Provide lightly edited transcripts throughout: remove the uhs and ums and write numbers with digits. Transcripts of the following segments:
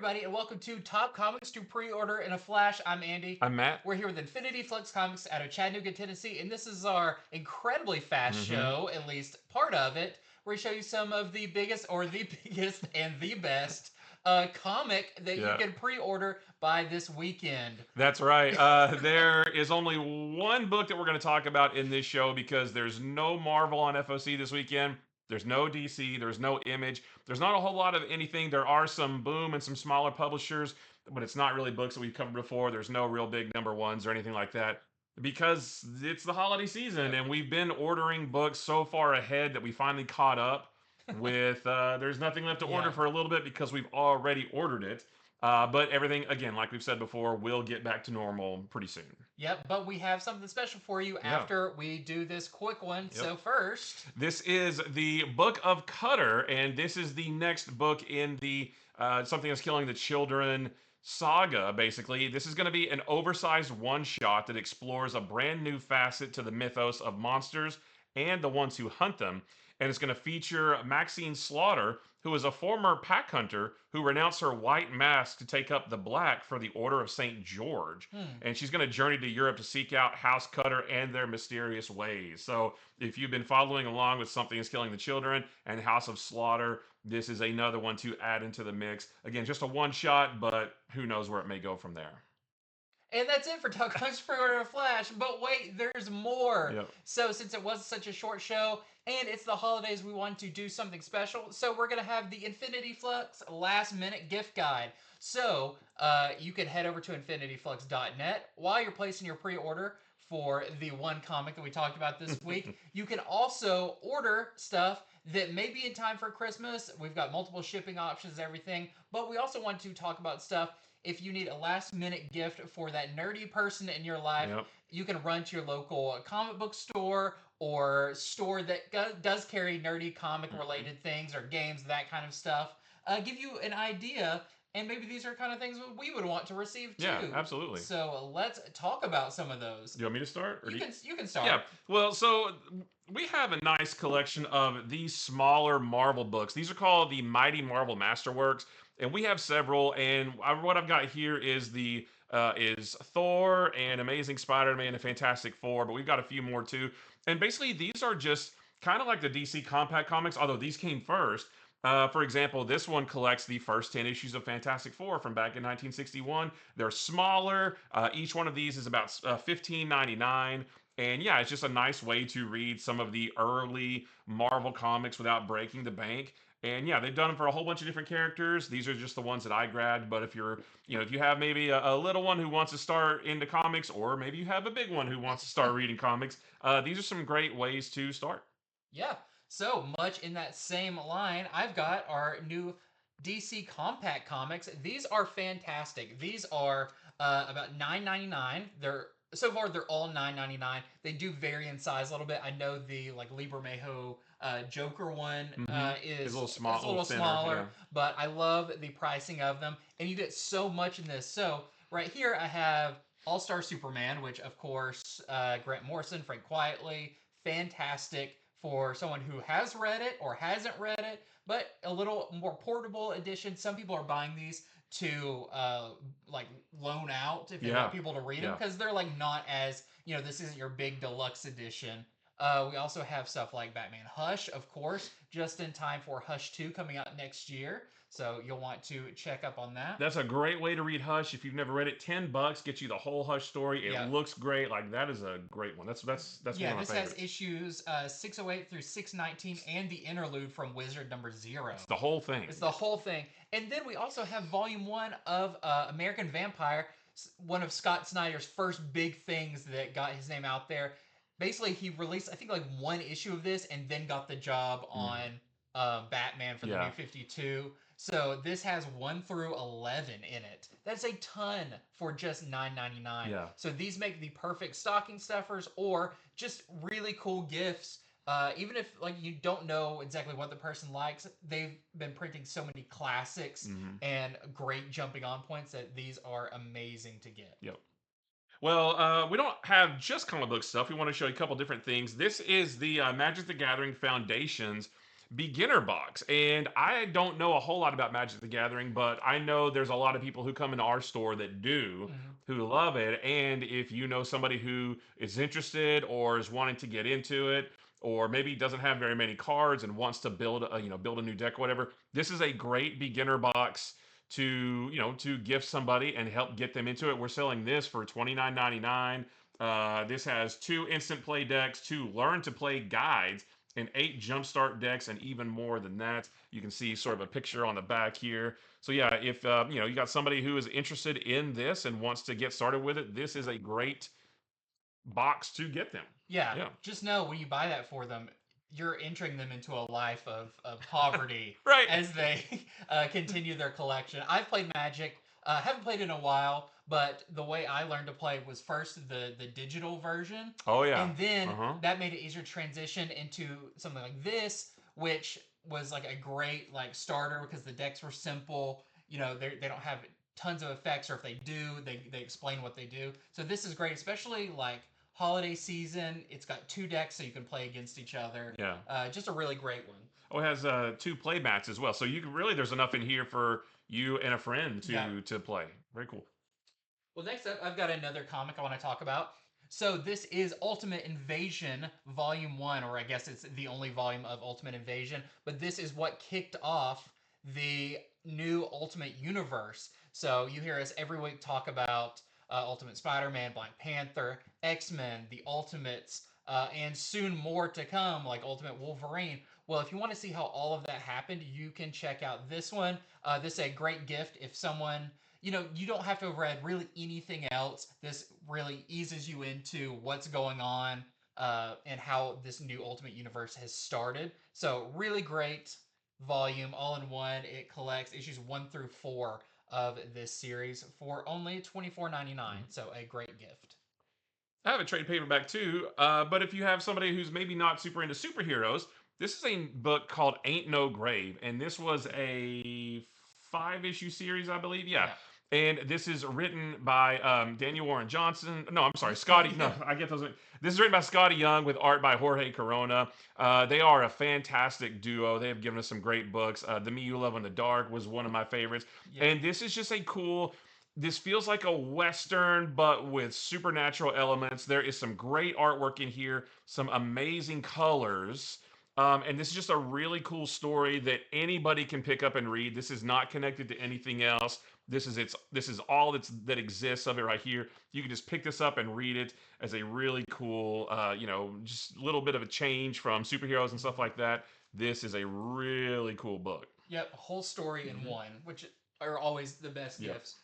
everybody, and welcome to Top Comics to Pre-Order in a Flash. I'm Andy. I'm Matt. We're here with Infinity Flux Comics out of Chattanooga, Tennessee, and this is our incredibly fast show, at least part of it, where we show you some of the biggest, or the biggest, and the best comic that you can pre-order by this weekend. That's right. There is only one book that we're going to talk about in this show because there's no Marvel on FOC this weekend. There's no DC. There's no Image. There's not a whole lot of anything. There are some Boom and some smaller publishers, but it's not really books that we've covered before. There's no real big number ones or anything like that because it's the holiday season and we've been ordering books so far ahead that we finally caught up with. There's nothing left to order for a little bit because we've already ordered it. But everything, again, like we've said before, will get back to normal pretty soon. Yep, but we have something special for you after we do this quick one. So first, this is the Book of Cutter, and this is the next book in the Something That's Killing the Children saga, basically. This is going to be an oversized one-shot that explores a brand new facet to the mythos of monsters and the ones who hunt them. And it's going to feature Maxine Slaughter, who is a former pack hunter who renounced her white mask to take up the black for the Order of St. George. And she's going to journey to Europe to seek out House Cutter and their mysterious ways. So if you've been following along with Something Is Killing the Children and House of Slaughter, this is another one to add into the mix. Again, just a one-shot, but who knows where it may go from there. And that's it for Top Comics Pre-Order Flash. But wait, there's more. So since it was such a short show, and it's the holidays, we want to do something special. So we're going to have the Infinity Flux Last Minute Gift Guide. So you can head over to infinityflux.net while you're placing your pre-order for the one comic that we talked about this week. You can also order stuff that may be in time for Christmas. We've got multiple shipping options, everything. But we also want to talk about stuff if you need a last-minute gift for that nerdy person in your life. You can run to your local comic book store or store that does carry nerdy comic-related things or games, that kind of stuff. Give you an idea, and maybe these are kind of things we would want to receive too. Yeah, absolutely. So let's talk about some of those. Do you want me to start? Or you can start. Yeah, well, so we have a nice collection of these smaller Marvel books. These are called the Mighty Marvel Masterworks. And we have several, and what I've got here is is Thor and Amazing Spider-Man and Fantastic Four, but we've got a few more too. And basically, these are just kind of like the DC Compact Comics, although these came first. For example, this one collects the first 10 issues of Fantastic Four from back in 1961. They're smaller. Each one of these is about $15.99. And yeah, it's just a nice way to read some of the early Marvel comics without breaking the bank. And yeah, they've done them for a whole bunch of different characters. These are just the ones that I grabbed. But if you're, if you have maybe a little one who wants to start into comics, or maybe you have a big one who wants to start reading comics, these are some great ways to start. Yeah. So much in that same line, I've got our new DC Compact Comics. These are fantastic. These are about $9.99. So far they're all $9.99. They do vary in size a little bit. I know the Liber Mayho Joker one is a little smaller, thinner, but I love the pricing of them, and you get so much in this. So right here I have All-Star Superman, which of course Grant Morrison, Frank Quietly, fantastic for someone who has read it or hasn't read it, but a little more portable edition. Some people are buying these to loan out if they want people to read them, because they're not as, this isn't your big deluxe edition. We also have stuff like Batman Hush, of course, just in time for Hush 2 coming out next year. So you'll want to check up on that. That's a great way to read Hush. If you've never read it, $10 gets you the whole Hush story. It looks great. That is a great one. That's one of my favorites. This has issues 608 through 619 and the interlude from Wizard number 0. It's the whole thing. It's the whole thing. And then we also have volume 1 of American Vampire, one of Scott Snyder's first big things that got his name out there. Basically, he released, I think, one issue of this and then got the job on Batman for the New 52. So this has 1 through 11 in it. That's a ton for just $9.99. Yeah. So these make the perfect stocking stuffers or just really cool gifts. Even if you don't know exactly what the person likes, they've been printing so many classics and great jumping on points that these are amazing to get. Yep. Well, we don't have just comic book stuff. We want to show you a couple different things. This is the Magic the Gathering Foundation's beginner box. And I don't know a whole lot about Magic the Gathering, but I know there's a lot of people who come into our store that do, who love it. And if you know somebody who is interested or is wanting to get into it, or maybe doesn't have very many cards and wants to build build a new deck or whatever, this is a great beginner box to to gift somebody and help get them into it. We're selling this for $29.99. This has 2 instant play decks, 2 learn to play guides, and 8 jumpstart decks, and even more than that. You can see sort of a picture on the back here. So yeah, if you got somebody who is interested in this and wants to get started with it, this is a great box to get them. Yeah. Just know when you buy that for them, you're entering them into a life of poverty right. as they continue their collection. I've played Magic. Haven't played in a while, but the way I learned to play was first the digital version. Oh yeah. And then that made it easier to transition into something like this, which was like a great like starter because the decks were simple. They don't have tons of effects, or if they do, they explain what they do. So this is great, especially like holiday season. It's got 2 decks so you can play against each other. Yeah. Just a really great one. Oh, it has 2 play mats as well. So you can really, there's enough in here for you and a friend to play. Very cool. Well, next up, I've got another comic I want to talk about. So this is Ultimate Invasion Volume 1, or I guess it's the only volume of Ultimate Invasion, but this is what kicked off the new Ultimate Universe. So you hear us every week talk about Ultimate Spider-Man, Black Panther, X-Men, the Ultimates, and soon more to come, like Ultimate Wolverine. Well, if you want to see how all of that happened, you can check out this one. This is a great gift if someone, you don't have to have read really anything else. This really eases you into what's going on and how this new Ultimate Universe has started. So really great volume, all in one. It collects issues 1 through 4 of this series for only $24.99. So a great gift. I have a trade paperback too, but if you have somebody who's maybe not super into superheroes, this is a book called Ain't No Grave, and this was a 5-issue series, I believe. Yeah. And this is written by Daniel Warren Johnson. No, I'm sorry, Scotty. No, I get those. This is written by Scotty Young with art by Jorge Corona. They are a fantastic duo. They have given us some great books. The Me You Love in the Dark was one of my favorites. Yeah. And this is just a cool... This feels like a Western, but with supernatural elements. There is some great artwork in here, some amazing colors. And this is just a really cool story that anybody can pick up and read. This is not connected to anything else. This is all that exists of it right here. You can just pick this up and read it as a really cool, just a little bit of a change from superheroes and stuff like that. This is a really cool book. Yep, whole story in one, which are always the best gifts.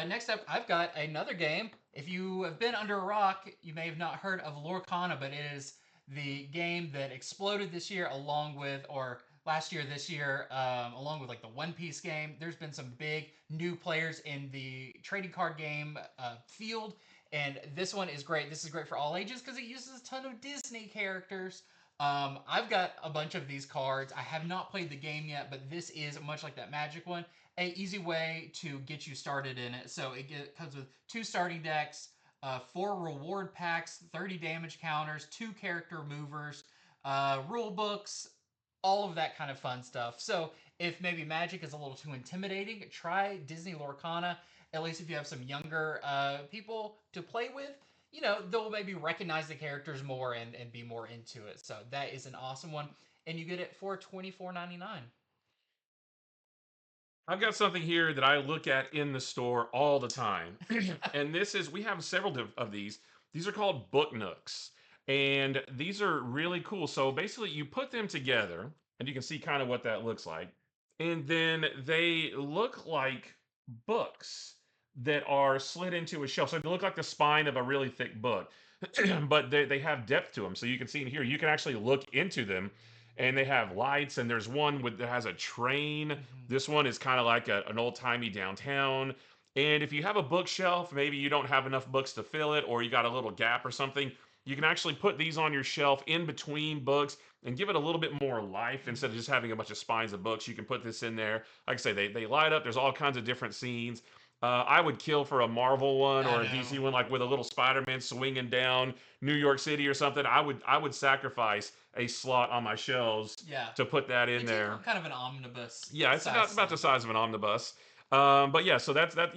Next up, I've got another game. If you have been under a rock, you may have not heard of Lorcana, but it is the game that exploded this year along with like the One Piece game. There's been some big new players in the trading card game field, and this one is great. This is great for all ages because it uses a ton of Disney characters. I've got a bunch of these cards. I have not played the game yet, but this is much like that Magic one, an easy way to get you started in it. So it comes with 2 starting decks, 4 reward packs, 30 damage counters, 2 character movers, rule books, all of that kind of fun stuff. So if maybe Magic is a little too intimidating, try Disney Lorcana. At least if you have some younger people to play with, they'll maybe recognize the characters more and be more into it. So that is an awesome one. And you get it for $24.99. I've got something here that I look at in the store all the time. And we have several of these. These are called book nooks. And these are really cool. So basically you put them together and you can see kind of what that looks like. And then they look like books that are slid into a shelf. So they look like the spine of a really thick book, but they have depth to them. So you can see in here, you can actually look into them. And they have lights, and there's one that has a train. This one is kind of like an old-timey downtown. And if you have a bookshelf, maybe you don't have enough books to fill it, or you got a little gap or something, you can actually put these on your shelf in between books and give it a little bit more life instead of just having a bunch of spines of books. You can put this in there. Like I say, they light up. There's all kinds of different scenes. I would kill for a Marvel one or I a know. DC one, like with a little Spider-Man swinging down New York City or something. I would sacrifice a slot on my shelves Yeah. to put that in They do there. come kind of an omnibus. Yeah, it's size about the slot. size of an omnibus. But yeah, so that's that.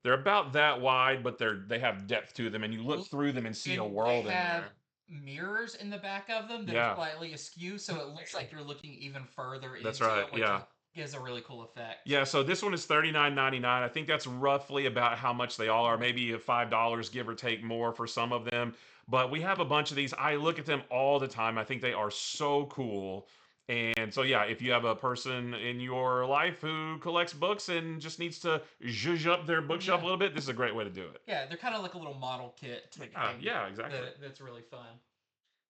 They're about that wide, but they have depth to them, and you look through them and see a And world they in have there. mirrors in the back of them that are Yeah, slightly askew, so it looks like you're looking even further that's into right. it, which Yeah. gives a really cool effect. Yeah, so this one is $39.99. I think that's roughly about how much they all are, maybe $5 give or take more for some of them. But we have a bunch of these. I look at them all the time. I think they are so cool. And so yeah, if you have a person in your life who collects books and just needs to zhuzh up their bookshelf a Yeah. little bit, this is a great way to do it. Yeah, they're kind of like a little model kit type Yeah, thing. yeah, exactly. That's really fun.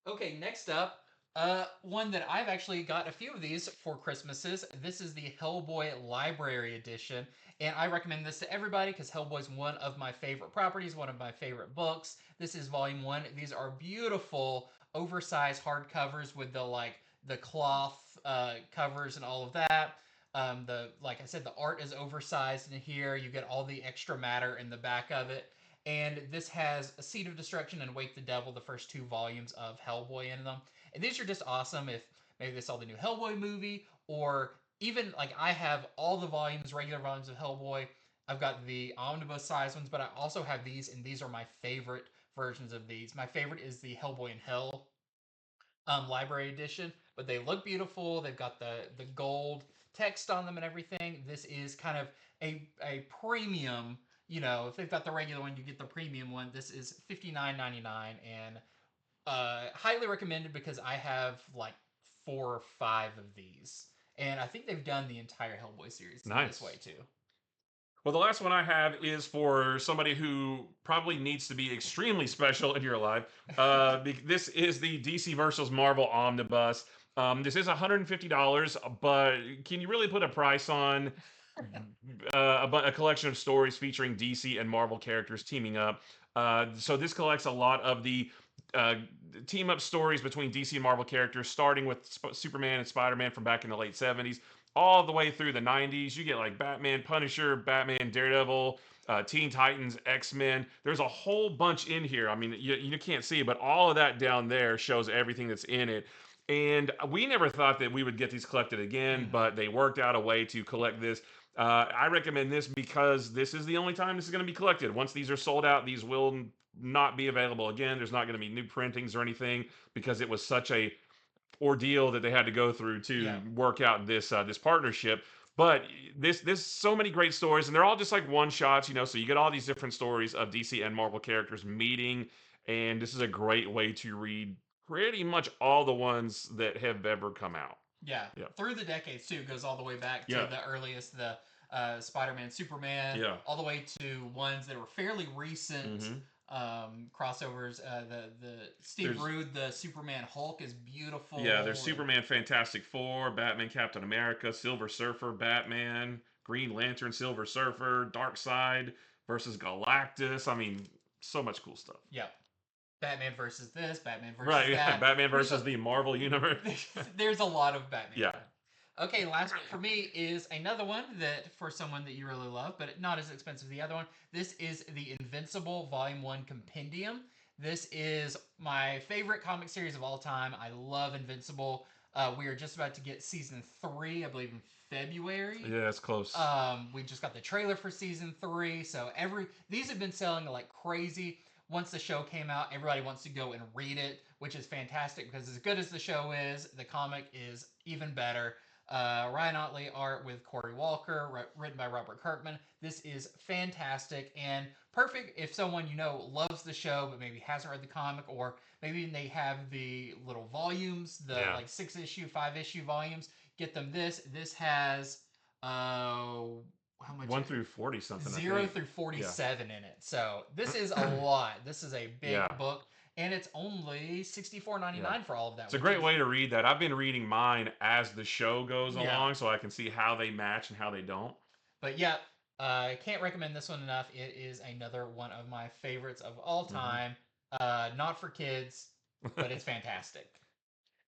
Okay, next up, one that I've actually got a few of these for Christmases. This is the Hellboy Library Edition, and I recommend this to everybody because Hellboy's one of my favorite properties, one of my favorite books. This is Volume 1. These are beautiful, oversized hardcovers with the cloth covers and all of that. Like I said, the art is oversized in here. You get all the extra matter in the back of it. And this has A Seed of Destruction and Wake the Devil, the first 2 volumes of Hellboy in them. And these are just awesome if maybe they saw the new Hellboy movie, or even like I have all the volumes, regular volumes of Hellboy. I've got the omnibus size ones, but I also have these, and these are my favorite versions of these. My favorite is the Hellboy in Hell library edition, but they look beautiful. They've got the gold text on them and everything. This is kind of a premium. If they've got the regular one, you get the premium one. This is $59.99 and highly recommended because I have like 4 or 5 of these, and I think they've done the entire Hellboy series Nice. this way too. Well, the last one I have is for somebody who probably needs to be extremely special in your life. This is the DC versus Marvel Omnibus. This is $150, but can you really put a price on a collection of stories featuring DC and Marvel characters teaming up? So this collects a lot of the uh, team up stories between DC and Marvel characters, starting with Superman and Spider-Man from back in the late 70s all the way through the 90s. You get like Batman, Punisher, Batman, Daredevil, Teen Titans, X-Men. There's a whole bunch in here. I mean, you can't see it, but all of that down there shows everything that's in it. And we never thought that we would get these collected again, but they worked out a way to collect this. I recommend this because this is the only time this is going to be collected. Once these are sold out, these will not be available again. There's not going to be new printings or anything because it was such a ordeal that they had to go through to work out this partnership. But this so many great stories, and they're all just like one shots, So you get all these different stories of DC and Marvel characters meeting, and this is a great way to read pretty much all the ones that have ever come out. Yeah, through the decades too. Goes all the way back to the earliest, the Spider-Man, Superman, all the way to ones that were fairly recent. Crossovers. The Steve Rude, the Superman Hulk is beautiful. Yeah, there's Superman Fantastic Four, Batman Captain America, Silver Surfer Batman, Green Lantern Silver Surfer, Darkseid versus Galactus. I mean, so much cool stuff. Yeah. Batman versus this, Batman versus that. Batman versus the Marvel Universe. There's a lot of Batman. Yeah. Okay, last one for me is another one that for someone that you really love, but not as expensive as the other one. This is the Invincible Volume 1 Compendium. This is my favorite comic series of all time. I love Invincible. We are just about to get season 3, I believe, in February. Yeah, it's close. We just got the trailer for season 3, so these have been selling like crazy. Once the show came out, everybody wants to go and read it, which is fantastic because as good as the show is, the comic is even better. Ryan Otley art with Corey Walker, written by Robert Kirkman. This is fantastic and perfect if someone loves the show but maybe hasn't read the comic, or maybe they have the little volumes, like 6-issue, 5-issue volumes. Get them this. This has how much? 1 through 40 something. 0 through 47 in it. So this is a lot. This is a big book. And it's only $64.99 for all of that. It's a great way to read that. I've been reading mine as the show goes along, so I can see how they match and how they don't. But yeah, I can't recommend this one enough. It is another one of my favorites of all time. Not for kids, but it's fantastic.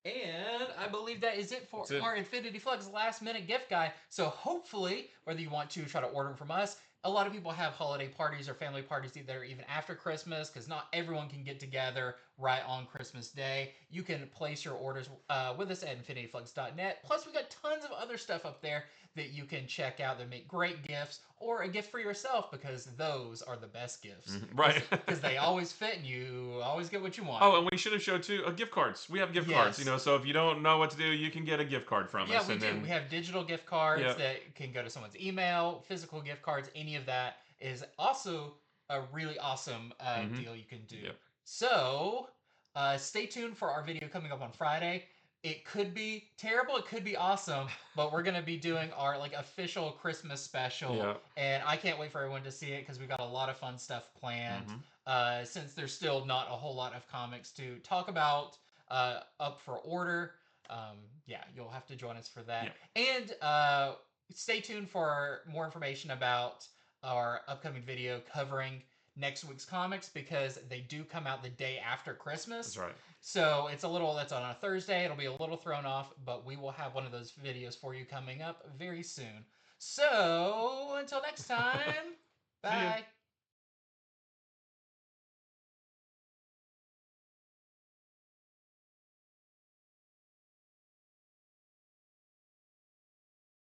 And I believe that is it for our Infinity Flux last minute gift guide. So hopefully, whether you want to try to order them from us, a lot of people have holiday parties or family parties that are even after Christmas because not everyone can get together right on Christmas Day. You can place your orders with us at infinityflux.net. Plus, we got tons of other stuff up there that you can check out that make great gifts or a gift for yourself because those are the best gifts. Right. Because they always fit and you always get what you want. Oh, and we should have showed too gift cards. We have gift cards, so if you don't know what to do, you can get a gift card from us. Yeah, we do. We have digital gift cards that can go to someone's email, physical gift cards, any of that is also a really awesome deal you can do. Yep. So, stay tuned for our video coming up on Friday. It could be terrible, it could be awesome, but we're going to be doing our official Christmas special, and I can't wait for everyone to see it because we got a lot of fun stuff planned. Since there's still not a whole lot of comics to talk about up for order, you'll have to join us for that. And stay tuned for more information about our upcoming video covering next week's comics because they do come out the day after Christmas. That's right. So that's on a Thursday. It'll be a little thrown off, but we will have one of those videos for you coming up very soon. So until next time, bye.